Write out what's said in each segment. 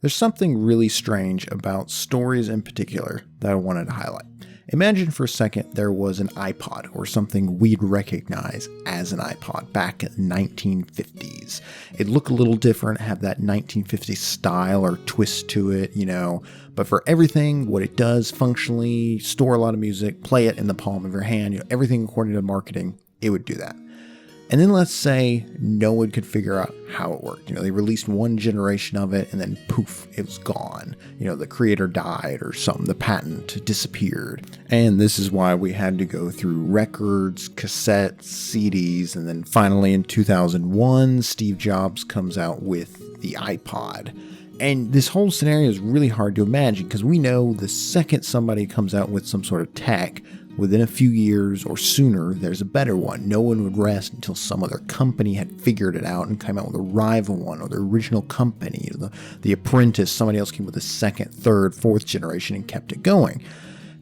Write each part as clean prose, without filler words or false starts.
There's something really strange about stories in particular that I wanted to highlight. Imagine for a second there was an iPod, or something we'd recognize as an iPod back in the 1950s. It looked a little different, have that 1950s style or twist to it, but for everything, what it does functionally, store a lot of music, play it in the palm of your hand, everything according to marketing, it would do that. And then let's say no one could figure out how it worked. They released one generation of it and then poof, it was gone. The creator died or something, the patent disappeared. And this is why we had to go through records, cassettes, CDs, and then finally in 2001, Steve Jobs comes out with the iPod. And this whole scenario is really hard to imagine because we know the second somebody comes out with some sort of tech, within a few years or sooner, there's a better one. No one would rest until some other company had figured it out and came out with a rival one, or the original company, the apprentice, somebody else came with a second, third, fourth generation and kept it going.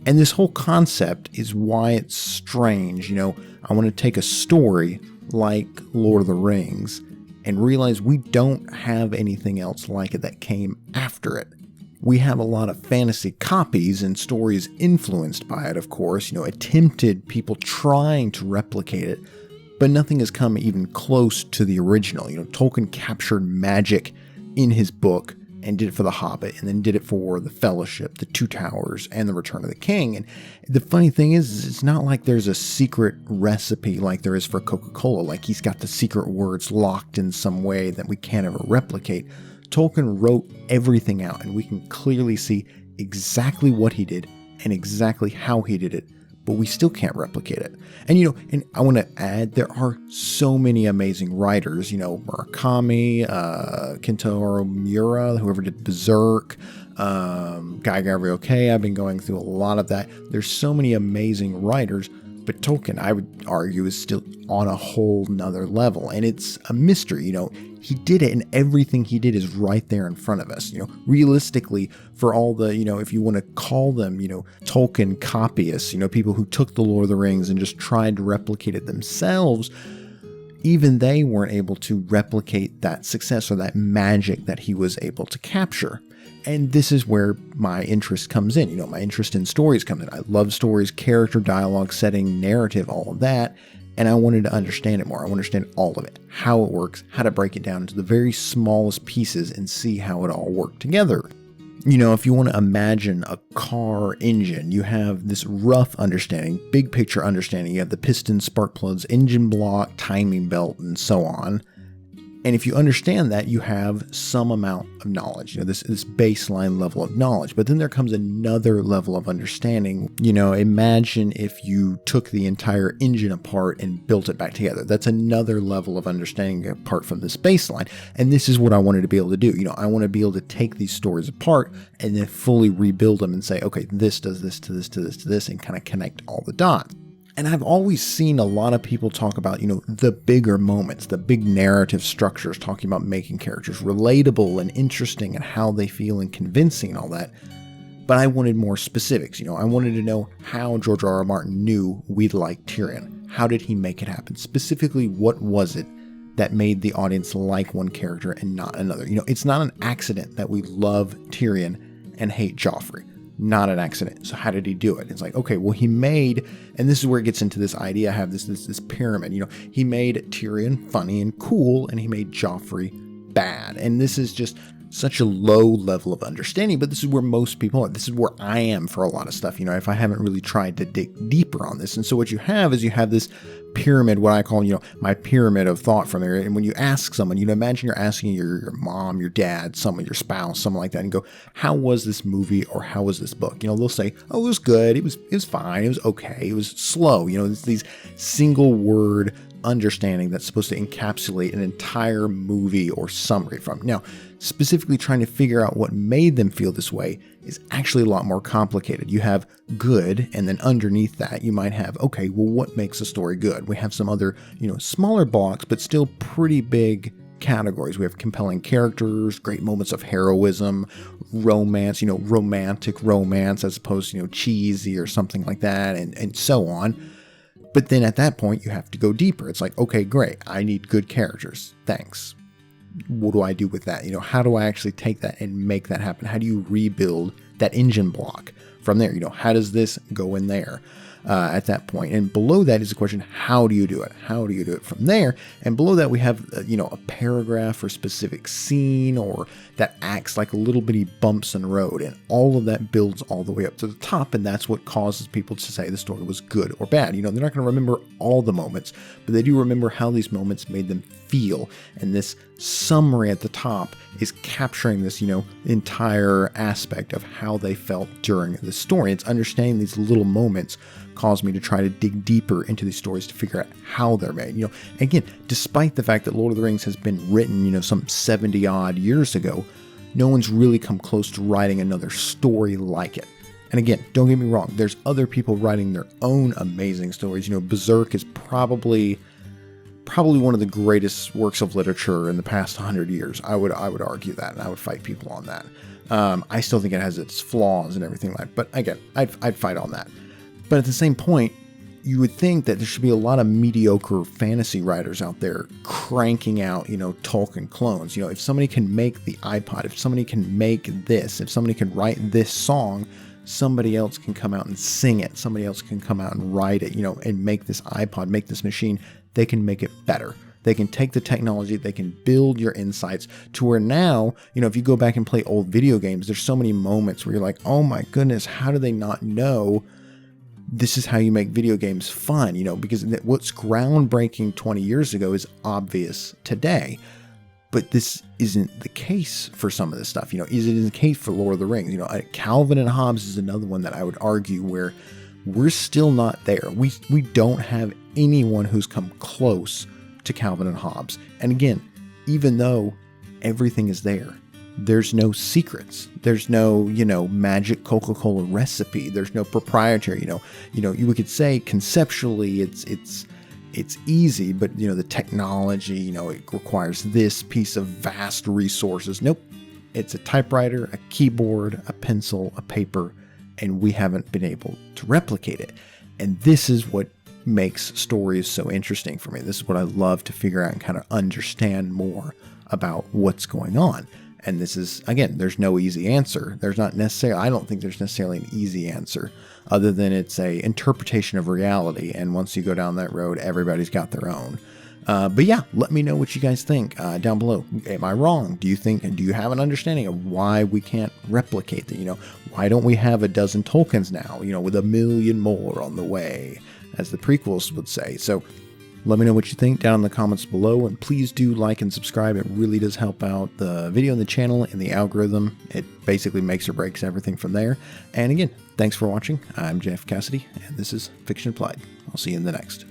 And this whole concept is why it's strange. I want to take a story like Lord of the Rings and realize we don't have anything else like it that came after it. We have a lot of fantasy copies and stories influenced by it, of course, attempted people trying to replicate it, but nothing has come even close to the original. Tolkien captured magic in his book and did it for The Hobbit, and then did it for The Fellowship, The Two Towers, and The Return of the King. And the funny thing is it's not like there's a secret recipe like there is for Coca-Cola, like he's got the secret words locked in some way that we can't ever replicate. Tolkien wrote everything out, and we can clearly see exactly what he did and exactly how he did it, but we still can't replicate it. And and I want to add, there are so many amazing writers, Murakami, Kentaro Miura, whoever did Berserk, Guy Gavriel Kay. I've been going through a lot of that. There's so many amazing writers, but Tolkien, I would argue, is still on a whole nother level, and it's a mystery. He did it, and everything he did is right there in front of us. Realistically, for all the, if you want to call them, Tolkien copyists, people who took the Lord of the Rings and just tried to replicate it themselves, even they weren't able to replicate that success or that magic that he was able to capture. And this is where my interest comes in. My interest in stories comes in. I love stories, character, dialogue, setting, narrative, all of that. And I wanted to understand it more. I want to understand all of it, how it works, how to break it down into the very smallest pieces and see how it all worked together. If you want to imagine a car engine, you have this rough understanding, big picture understanding. You have the piston, spark plugs, engine block, timing belt, and so on. And if you understand that, you have some amount of knowledge, this baseline level of knowledge. But then there comes another level of understanding. Imagine if you took the entire engine apart and built it back together. That's another level of understanding apart from this baseline. And this is what I wanted to be able to do. I want to be able to take these stories apart and then fully rebuild them and say, okay, this does this to this to this to this, and kind of connect all the dots. And I've always seen a lot of people talk about, the bigger moments, the big narrative structures, talking about making characters relatable and interesting and how they feel and convincing and all that. But I wanted more specifics. I wanted to know how George R.R. Martin knew we'd like Tyrion. How did he make it happen? Specifically, what was it that made the audience like one character and not another? It's not an accident that we love Tyrion and hate Joffrey. Not an accident. So how did he do it? It's like, okay, well, he made, and this is where it gets into this idea. I have this pyramid. He made Tyrion funny and cool, and he made Joffrey bad. And this is just such a low level of understanding, but this is where most people are. This is where I am for a lot of stuff, if I haven't really tried to dig deeper on this. And so what you have is this pyramid, what I call, my pyramid of thought from there. And when you ask someone, imagine you're asking your mom, your dad, someone, your spouse, someone like that, and go, how was this movie or how was this book? They'll say, oh, it was good. It was fine. It was okay. It was slow. It's these single word understanding that's supposed to encapsulate an entire movie or summary from. Now, specifically trying to figure out what made them feel this way is actually a lot more complicated. You have good, and then underneath that you might have, okay, well, what makes a story good? We have some other, smaller blocks, but still pretty big categories. We have compelling characters, great moments of heroism, romance, romantic romance as opposed to, cheesy or something like that, and so on. But then at that point, you have to go deeper. It's like, okay, great. I need good characters. Thanks. what do I do with that? How do I actually take that and make that happen? How do you rebuild that engine block from there? How does this go in there at that point? And below that is the question, how do you do it? How do you do it from there? And below that we have, a paragraph or specific scene or that acts like little bitty bumps in the road. And all of that builds all the way up to the top. And that's what causes people to say the story was good or bad. They're not going to remember all the moments, but they do remember how these moments made them feel. And this summary at the top is capturing this, entire aspect of how they felt during the story. It's understanding these little moments caused me to try to dig deeper into these stories to figure out how they're made. Again, despite the fact that Lord of the Rings has been written, some 70 odd years ago, no one's really come close to writing another story like it. And again, don't get me wrong, there's other people writing their own amazing stories. Berserk is probably one of the greatest works of literature in the past 100 years. I would argue that, and I would fight people on that. I still think it has its flaws and everything like that, but again, I'd fight on that. But at the same point, you would think that there should be a lot of mediocre fantasy writers out there cranking out, Tolkien clones. If somebody can make the iPod, if somebody can make this, if somebody can write this song, somebody else can come out and sing it. Somebody else can come out and write it, and make this iPod, make this machine. They can make it better. They can take the technology, they can build your insights to where now, if you go back and play old video games, there's so many moments where you're like, oh my goodness, how do they not know this is how you make video games fun? Because what's groundbreaking 20 years ago is obvious today. But this isn't the case for some of this stuff. Is it the case for Lord of the Rings? Calvin and Hobbes is another one that I would argue where we're still not there. We don't have anyone who's come close to Calvin and Hobbes. And again, even though everything is there, there's no secrets. There's no, magic Coca-Cola recipe. There's no proprietary, you could say conceptually it's easy, but the technology, it requires this piece of vast resources. Nope. It's a typewriter, a keyboard, a pencil, a paper, and we haven't been able to replicate it. And this is what makes stories so interesting for me. This is what I love to figure out and kind of understand more about what's going on. And this is, again, there's no easy answer. I don't think there's necessarily an easy answer other than it's a interpretation of reality. And once you go down that road, everybody's got their own. But yeah, let me know what you guys think down below. Am I wrong? Do you have an understanding of why we can't replicate that? Why don't we have a dozen Tolkiens now, with a million more on the way, as the prequels would say? So let me know what you think down in the comments below, and please do like and subscribe. It really does help out the video and the channel and the algorithm. It basically makes or breaks everything from there. And again, thanks for watching. I'm Jeff Cassidy, and this is Fiction Applied. I'll see you in the next.